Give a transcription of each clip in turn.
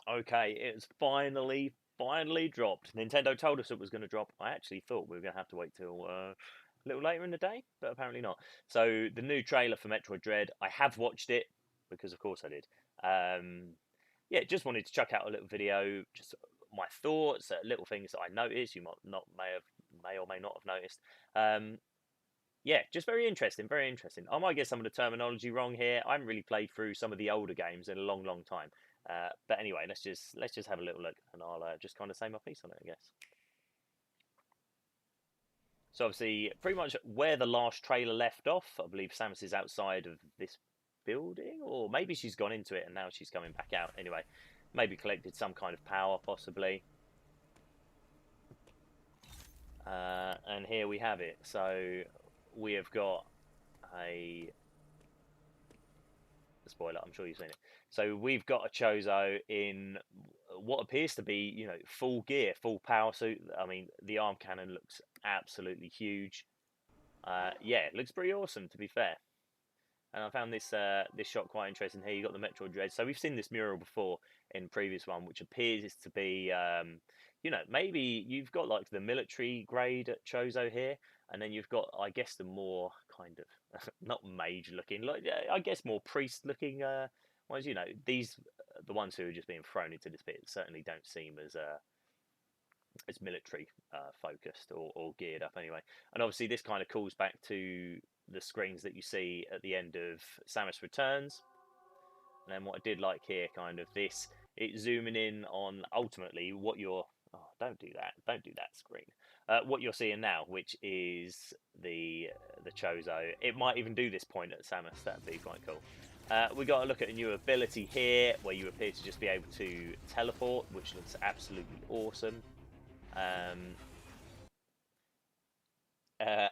Okay, it's finally dropped. Nintendo told us it was going to drop. I actually thought we were going to have to wait till a little later in the day, but apparently not. So the new trailer for Metroid Dread, I have watched it because of course I did. Um, yeah, just wanted to chuck out a little video, just my thoughts, little things that I noticed. You might not may or may not have noticed. Um, yeah, just very interesting, very interesting. I might get some of the terminology wrong here. I haven't really played through some of the older games in a long, long time. But anyway, let's just have a little look, and I'll just kind of say my piece on it, I guess. So obviously, pretty much where the last trailer left off, I believe Samus is outside of this building, or maybe she's gone into it and now she's coming back out. Anyway, maybe collected some kind of power, possibly. And here we have it. So we have got a spoiler. I'm sure you've seen it. So we've got a Chozo in what appears to be, full gear, full power suit. I mean, the arm cannon looks absolutely huge. Yeah, it looks pretty awesome, to be fair. And I found this shot quite interesting here. You got the Metroid Dread. So we've seen this mural before in the previous one, which appears to be, maybe you've got like the military grade Chozo here, and then you've got, I guess, the more kind of not mage looking, like I guess more priest looking ones. These the ones who are just being thrown into this pit certainly don't seem as military focused or geared up anyway. And obviously, this kind of calls back to the screens that you see at the end of Samus Returns. And then what I did like here, kind of this, it's zooming in on ultimately what you're. Oh, don't do that screen. What you're seeing now, which is the Chozo. It might even do this point at Samus. That'd be quite cool. We got to look at a new ability here, where you appear to just be able to teleport, which looks absolutely awesome. Um,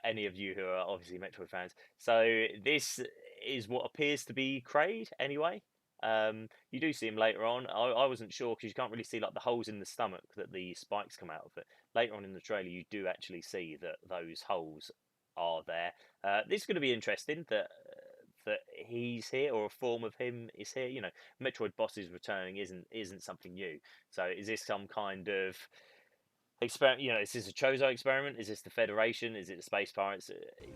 any of you who are obviously Metroid fans. So this is what appears to be Kraid anyway. You do see him later on. I wasn't sure because you can't really see like the holes in the stomach that the spikes come out of it. Later on in the trailer, you do actually see that those holes are there. This is going to be interesting that he's here or a form of him is here. Metroid bosses returning isn't something new. So is this some kind of experiment? Is this a Chozo experiment? Is this the Federation? Is it the Space Pirates?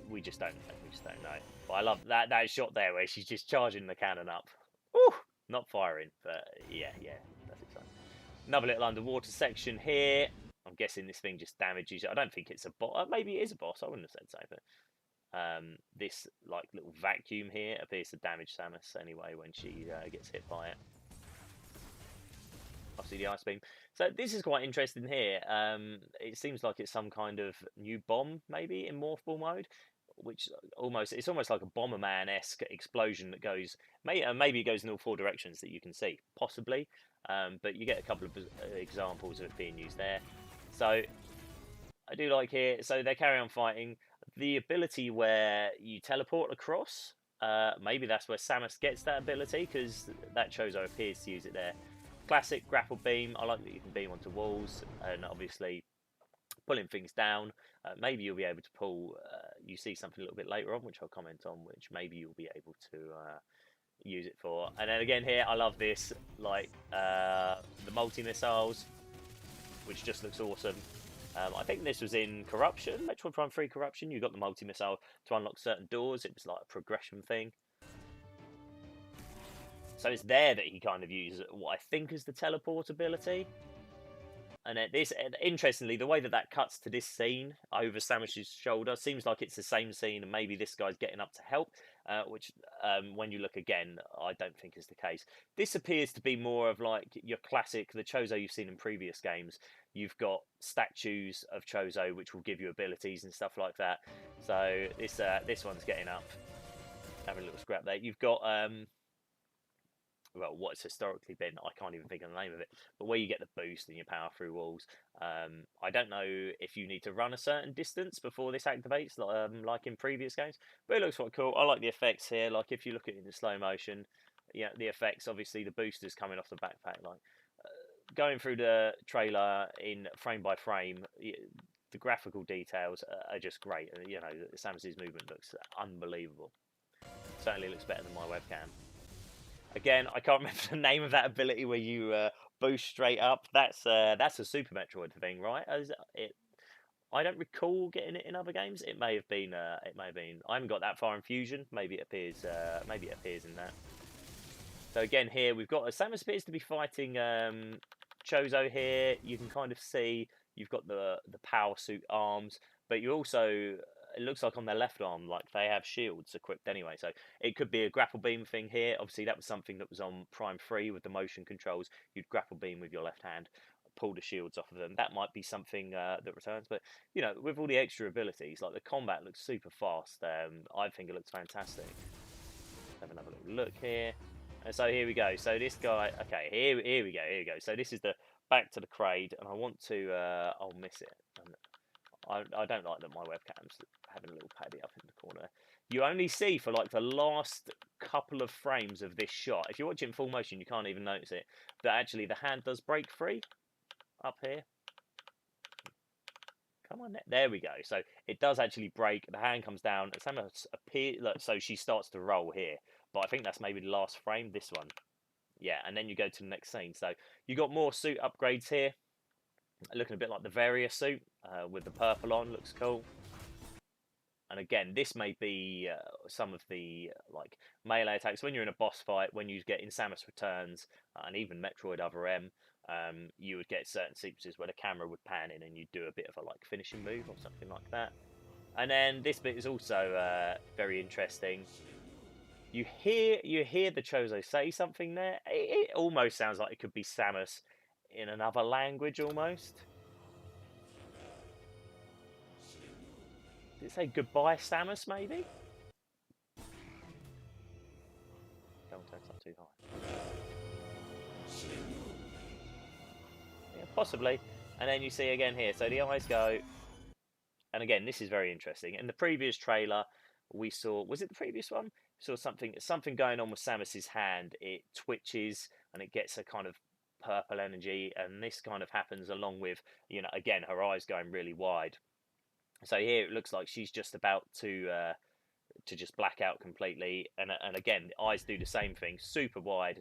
We just don't know. We just don't know. But I love that shot there where she's just charging the cannon up. Woo! Not firing, but yeah, that's exciting. Another little underwater section here. I'm guessing this thing just damages. I don't think it's a boss. Maybe it is a boss. I wouldn't have said so, but this like little vacuum here appears to damage Samus anyway when she gets hit by it. Obviously the ice beam. So this is quite interesting here. It seems like it's some kind of new bomb, maybe in morphball mode, which it's almost like a Bomberman-esque explosion that goes, maybe it goes in all four directions that you can see, possibly. But you get a couple of examples of it being used there. So I do like here. So they carry on fighting. The ability where you teleport across. Maybe that's where Samus gets that ability because that Chozo appears to use it there. Classic grapple beam. I like that you can beam onto walls and obviously pulling things down. Maybe you'll be able to pull. You see something a little bit later on, which I'll comment on, which maybe you'll be able to use it for. And then again here, I love this, like the multi missiles, which just looks awesome. I think this was in Corruption, Metroid Prime 3 Corruption. You got the multi missile to unlock certain doors. It was like a progression thing. So it's there that he kind of uses what I think is the teleport ability. And interestingly, the way that cuts to this scene over Samus's shoulder seems like it's the same scene, and maybe this guy's getting up to help. Which, when you look again, I don't think is the case. This appears to be more of like your classic, the Chozo you've seen in previous games. You've got statues of Chozo which will give you abilities and stuff like that. So this one's getting up, having a little scrap there. You've got well, what's historically been, I can't even think of the name of it, but where you get the boost and your power through walls. I don't know if you need to run a certain distance before this activates, like in previous games, but it looks quite cool. I like the effects here. Like if you look at it in slow motion, yeah, the effects, obviously the boosters coming off the backpack, like going through the trailer in frame by frame, the graphical details are just great. Samus's movement looks unbelievable. Certainly looks better than my webcam. Again, I can't remember the name of that ability where you boost straight up. That's a Super Metroid thing, right? I don't recall getting it in other games. It may have been. It may have been. I haven't got that far in Fusion. Maybe it appears. Maybe it appears in that. So again, here we've got Samus appears to be fighting Chozo here. You can kind of see you've got the power suit arms, but you also it looks like on their left arm, like they have shields equipped anyway. So it could be a grapple beam thing here. Obviously, that was something that was on Prime 3 with the motion controls. You'd grapple beam with your left hand, pull the shields off of them. That might be something that returns. But you know, with all the extra abilities, like the combat looks super fast. I think it looks fantastic. Have another little look here. And so here we go. So this guy, okay, here we go, here we go. So this is the back to the crate, and I want to, I'll miss it. And I don't like that my webcam's having a little paddy up in the corner. You only see for like the last couple of frames of this shot. If you watch it in full motion, you can't even notice it. But actually, the hand does break free up here. Come on, there we go. So it does actually break. The hand comes down. Samus appears, so she starts to roll here. But I think that's maybe the last frame, this one. Yeah, and then you go to the next scene. So you got more suit upgrades here. Looking a bit like the Varia suit with the purple on. Looks cool. And again, this may be some of the like melee attacks. When you're in a boss fight, when you get in Samus Returns, and even Metroid Other M, you would get certain sequences where the camera would pan in and you'd do a bit of a like finishing move or something like that. And then this bit is also very interesting. You hear the Chozo say something there. It almost sounds like it could be Samus in another language almost. Did it say goodbye Samus maybe? Don't turn up too high. Yeah, possibly. And then you see again here. So the eyes go. And again, this is very interesting. In the previous trailer, we saw, was it the previous one? We saw something going on with Samus's hand. It twitches and it gets a kind of purple energy, and this kind of happens along with, you know, again, her eyes going really wide. So here it looks like she's just about to just black out completely, and again, the eyes do the same thing, super wide,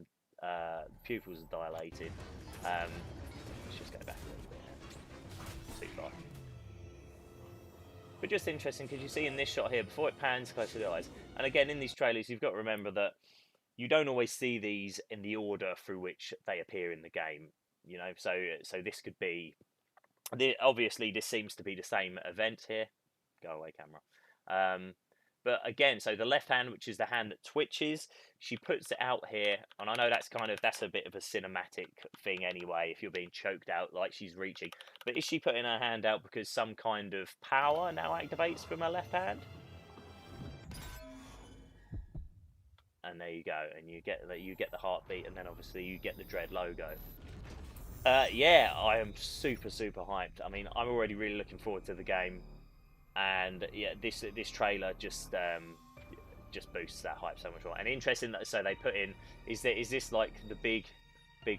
pupils are dilated. Let's just go back a little bit. Too far. But just interesting because you see in this shot here, before it pans close to the eyes, and again in these trailers, you've got to remember that you don't always see these in the order through which they appear in the game. You know, so this could be, obviously this seems to be the same event here. Go away, camera. But again, so the left hand, which is the hand that twitches, she puts it out here, and I know that's a bit of a cinematic thing anyway, if you're being choked out like she's reaching. But is she putting her hand out because some kind of power now activates from her left hand? And there you go, and you get the heartbeat, and then obviously you get the Dread logo. Yeah, I am super hyped. I mean, I'm already really looking forward to the game. And yeah, this trailer just boosts that hype so much more. And interesting that so they put in is this like the big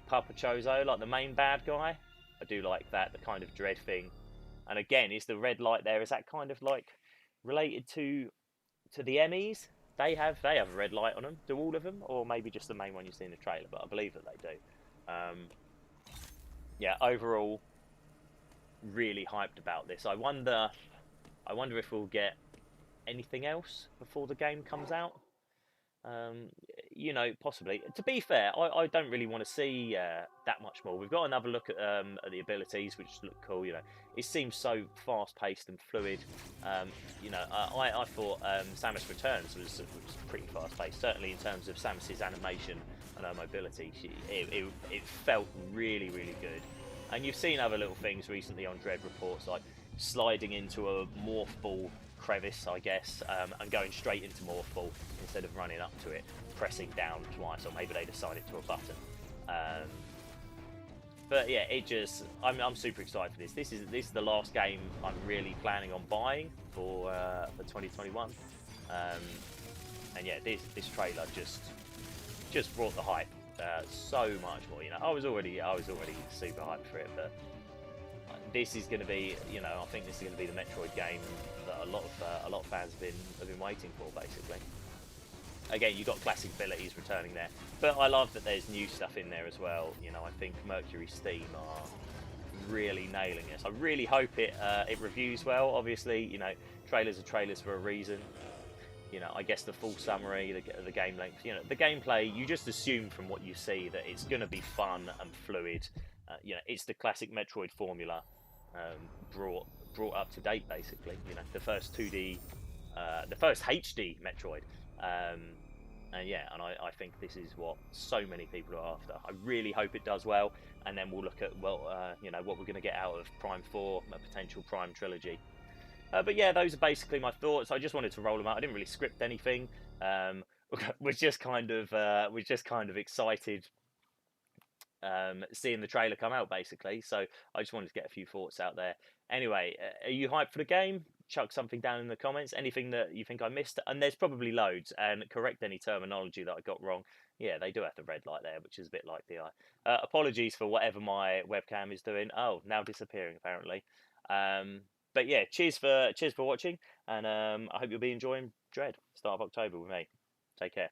Papa Chozo, like the main bad guy? I do like that, the kind of dread thing. And again, is the red light there? Is that kind of like related to the Emmys? They have a red light on them. Do all of them, or maybe just the main one you see in the trailer? But I believe that they do. Yeah, overall, really hyped about this. I wonder if we'll get anything else before the game comes out. You know, possibly. To be fair, I don't really want to see that much more. We've got another look at the abilities, which look cool. You know, it seems so fast-paced and fluid. You know, I thought Samus Returns was pretty fast-paced, certainly in terms of Samus's animation and her mobility. It felt really good. And you've seen other little things recently on Dread reports, like sliding into a morph ball crevice, I guess, and going straight into morph ball instead of running up to it, pressing down twice, or maybe they'd assign it to a button. But yeah, I'm super excited for this. This is the last game I'm really planning on buying for 2021. And yeah, this trailer just brought the hype so much more. You know, I was already super hyped for it, but this is going to be, you know, I think this is going to be the Metroid game that a lot of fans have been waiting for, basically. again, you've got classic abilities returning there, but I love that there's new stuff in there as well. You know, I think Mercury Steam are really nailing this. I really hope it reviews well. Obviously, you know, trailers are trailers for a reason. You know, I guess the full summary, the game length, you know, the gameplay, you just assume from what you see that it's going to be fun and fluid. You know, it's the classic Metroid formula, brought up to date, basically. You know, the first 2D, the first HD Metroid. Um, and yeah, and I think this is what so many people are after. I really hope it does well, and then we'll look at, well, you know, what we're going to get out of Prime 4, a potential Prime trilogy. But yeah, those are basically my thoughts. I just wanted to roll them out. I didn't really script anything. Um, was just kind of excited seeing the trailer come out, basically. So I just wanted to get a few thoughts out there. Anyway, are you hyped for the game? Chuck something down in the comments. Anything that you think I missed, and there's probably loads. And correct any terminology that I got wrong. Yeah, they do have the red light there, which is a bit like the eye. Apologies for whatever my webcam is doing. Oh, now disappearing apparently. But yeah, cheers for watching, and I hope you'll be enjoying Dread start of October with me. Take care.